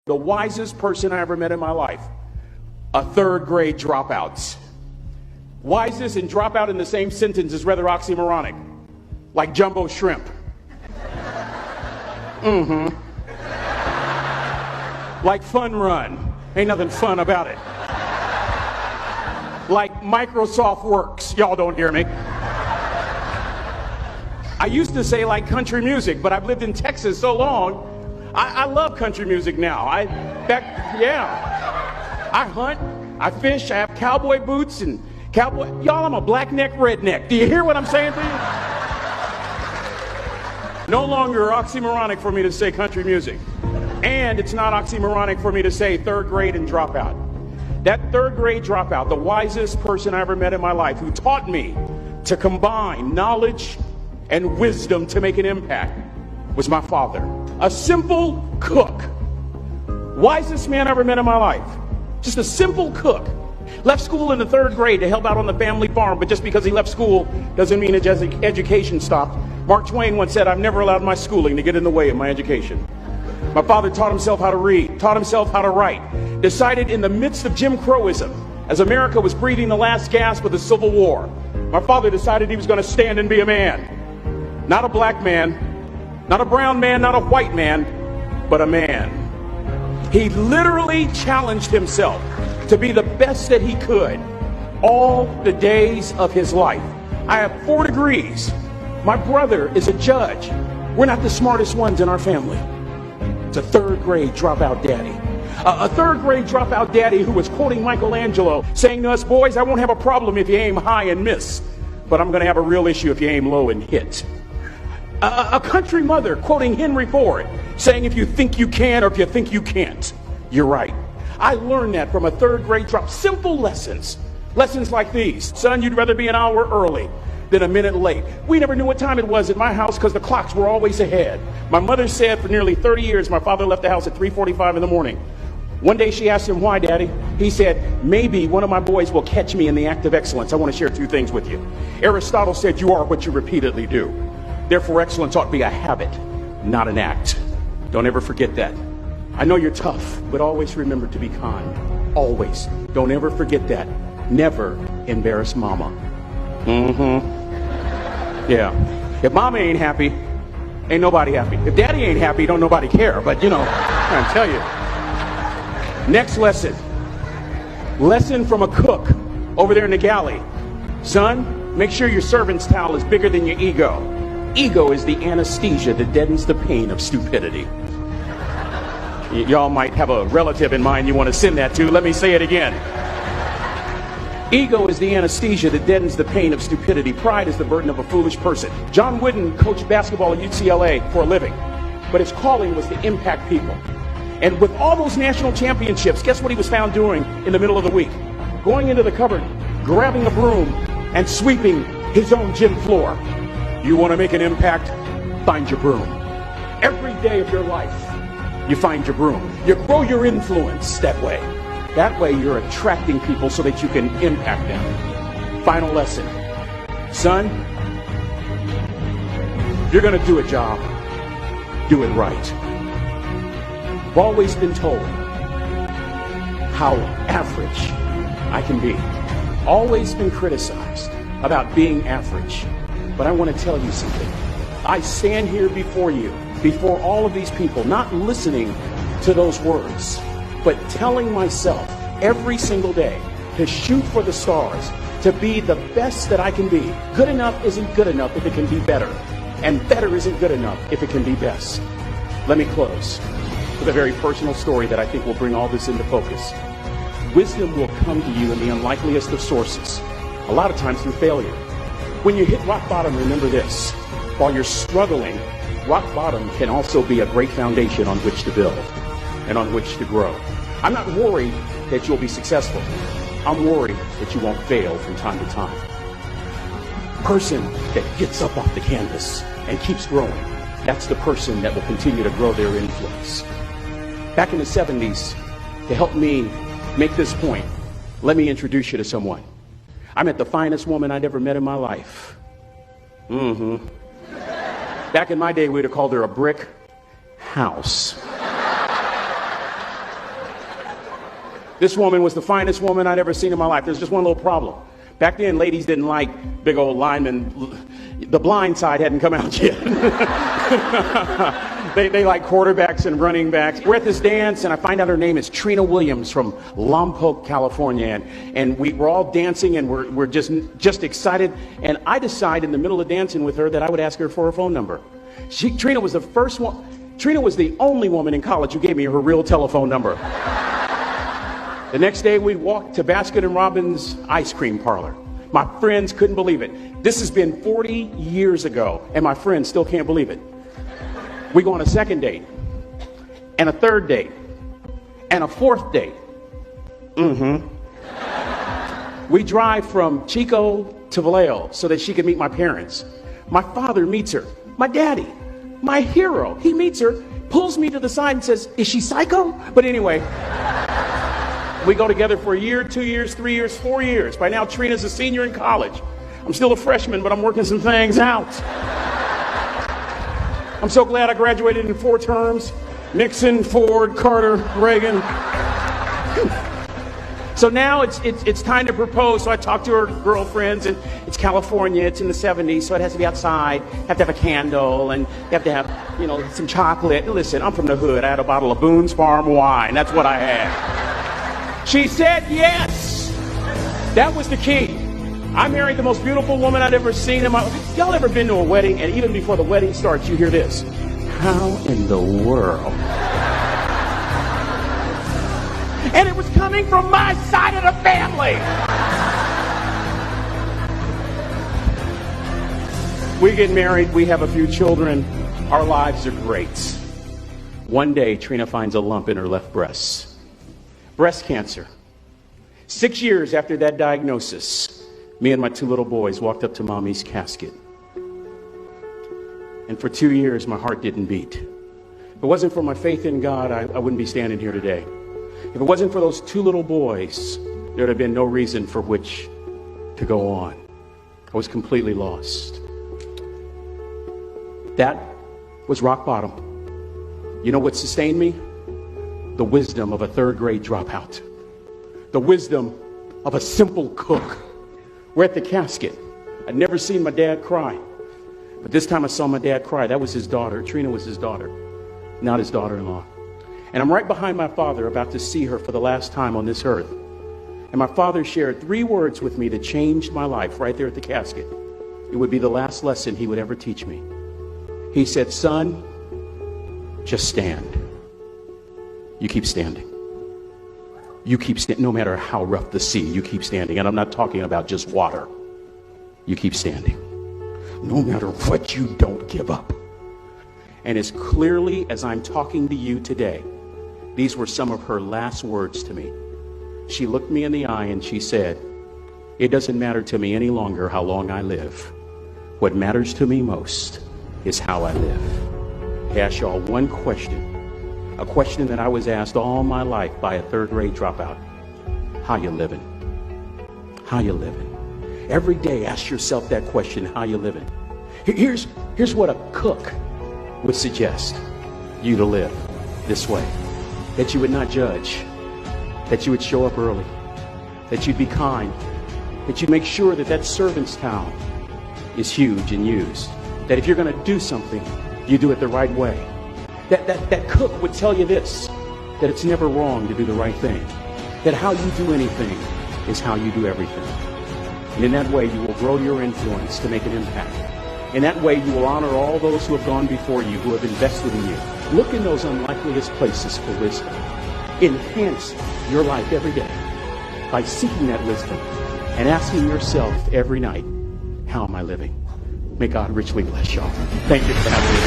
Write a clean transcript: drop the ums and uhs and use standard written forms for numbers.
The wisest person I ever met in my life, a third grade dropout. Wisest and dropout in the same sentence is rather oxymoronic, like jumbo shrimp. Like fun run, ain't nothing fun about it. Like Microsoft Works, y'all don't hear me. I used to say like country music, but I've lived in Texas so long, I love country music now. I hunt, I fish, I have cowboy boots and cowboy. Y'all, I'm a black neck redneck. Do you hear what I'm saying to you? No longer oxymoronic for me to say country music. And it's not oxymoronic for me to say third grade and dropout. That third grade dropout, the wisest person I ever met in my life, who taught me to combine knowledge and wisdom to make an impact, was my father. A simple cook. Wisest man I ever met in my life. Just a simple cook. Left school in the third grade to help out on the family farm, but just because he left school doesn't mean his education stopped. Mark Twain once said, "I've never allowed my schooling to get in the way of my education." My father taught himself how to read, taught himself how to write, decided in the midst of Jim Crowism, as America was breathing the last gasp of the Civil War, my father decided he was going to stand and be a man. Not a black man, not a brown man, not a white man, but a man. He literally challenged himself to be the best that he could all the days of his life. I have 4 degrees. My brother is a judge. We're not the smartest ones in our family. It's a third grade dropout daddy. A third grade dropout daddy who was quoting Michelangelo, saying to us, "Boys, I won't have a problem if you aim high and miss, but I'm going to have a real issue if you aim low and hit." A country mother quoting Henry Ford, saying, "If you think you can or if you think you can't, you're right." I learned that from a third grade drop. Simple lessons. Lessons like these. Son, you'd rather be an hour early than a minute late. We never knew what time it was at my house because the clocks were always ahead. My mother said for nearly 30 years my father left the house at 3:45 in the morning. One day she asked him, "Why, Daddy?" He said, "Maybe one of my boys will catch me in the act of excellence. I want to share 2 things with you." Aristotle said, "You are what you repeatedly do." Therefore, excellence ought to be a habit, not an act. Don't ever forget that. I know you're tough, but always remember to be kind. Always. Don't ever forget that. Never embarrass mama. Yeah. If mama ain't happy, ain't nobody happy. If daddy ain't happy, don't nobody care. But you know, I'm trying to tell you. Next lesson. Lesson from a cook over there in the galley. Son, make sure your servant's towel is bigger than your ego. Ego is the anesthesia that deadens the pain of stupidity. Y'all might have a relative in mind you want to send that to. Let me say it again. Ego is the anesthesia that deadens the pain of stupidity. Pride is the burden of a foolish person. John Wooden coached basketball at UCLA for a living, but his calling was to impact people. And with all those national championships, guess what he was found doing in the middle of the week? Going into the cupboard, grabbing a broom, and sweeping his own gym floor. You want to make an impact? Find your broom. Every day of your life, you find your broom. You grow your influence that way. That way you're attracting people so that you can impact them. Final lesson. Son, if you're going to do a job, do it right. I've always been told how average I can be. Always been criticized about being average. But I want to tell you something. I stand here before you, before all of these people, not listening to those words, but telling myself every single day to shoot for the stars, to be the best that I can be. Good enough isn't good enough if it can be better, and better isn't good enough if it can be best. Let me close with a very personal story that I think will bring all this into focus. Wisdom will come to you in the unlikeliest of sources, a lot of times through failure. When you hit rock bottom, remember this. While you're struggling, rock bottom can also be a great foundation on which to build and on which to grow. I'm not worried that you'll be successful. I'm worried that you won't fail from time to time. Person that gets up off the canvas and keeps growing, that's the person that will continue to grow their influence. Back in the 70s, to help me make this point, let me introduce you to someone. I met the finest woman I'd ever met in my life. Back in my day, we'd have called her a brick house. This woman was the finest woman I'd ever seen in my life. There's just one little problem. Back then, ladies didn't like big old linemen. The blind side hadn't come out yet. They like quarterbacks and running backs. We're at this dance, and I find out her name is Trina Williams from Lompoc, California. And we're all dancing, and we're just excited. And I decide in the middle of dancing with her that I would ask her for her phone number. Trina was the first one. Trina was the only woman in college who gave me her real telephone number. The next day, we walked to Baskin & Robbins ice cream parlor. My friends couldn't believe it. This has been 40 years ago, and my friends still can't believe it. We go on a second date, and a third date, and a fourth date. We drive from Chico to Vallejo so that she could meet my parents. My father meets her. My daddy, my hero, he meets her, pulls me to the side and says, "Is she psycho?" But anyway, we go together for a year, 2 years, 3 years, 4 years. By now, Trina's a senior in college. I'm still a freshman, but I'm working some things out. I'm so glad I graduated in 4 terms. Nixon, Ford, Carter, Reagan. So now it's time to propose. So I talk to her girlfriends, and it's California. It's in the 70s, so it has to be outside. Have to have a candle, and you have to have, some chocolate. Listen, I'm from the hood. I had a bottle of Boone's Farm wine. That's what I had. She said yes. That was the key. I married the most beautiful woman I'd ever seen in my life. Y'all ever been to a wedding, and even before the wedding starts, you hear this? How in the world? And it was coming from my side of the family. We get married. We have a few children. Our lives are great. One day, Trina finds a lump in her left breast. Breast cancer. 6 years after that diagnosis, me and my 2 little boys walked up to Mommy's casket. And for 2 years, my heart didn't beat. If it wasn't for my faith in God, I wouldn't be standing here today. If it wasn't for those 2 little boys, there would have been no reason for which to go on. I was completely lost. That was rock bottom. You know what sustained me? The wisdom of a 3rd grade dropout. The wisdom of a simple cook. We're at the casket. I'd never seen my dad cry. But this time I saw my dad cry. That was his daughter. Trina was his daughter, not his daughter-in-law. And I'm right behind my father, about to see her for the last time on this earth. And my father shared 3 words with me that changed my life right there at the casket. It would be the last lesson he would ever teach me. He said, "Son, just stand. You keep standing. You keep standing. No matter how rough the sea, you keep standing." And I'm not talking about just water. You keep standing. No matter what, you don't give up. And as clearly as I'm talking to you today, these were some of her last words to me. She looked me in the eye and she said, "It doesn't matter to me any longer how long I live. What matters to me most is how I live." I ask y'all one question. A question that I was asked all my life by a 3rd grade dropout. How you living? How you living? Every day ask yourself that question, how you living? Here's what a cook would suggest you to live this way. That you would not judge. That you would show up early. That you'd be kind. That you'd make sure that servant's towel is huge and used. That if you're going to do something, you do it the right way. That cook would tell you this, that it's never wrong to do the right thing. That how you do anything is how you do everything. And in that way, you will grow your influence to make an impact. In that way, you will honor all those who have gone before you, who have invested in you. Look in those unlikeliest places for wisdom. Enhance your life every day by seeking that wisdom and asking yourself every night, how am I living? May God richly bless y'all. Thank you for having me.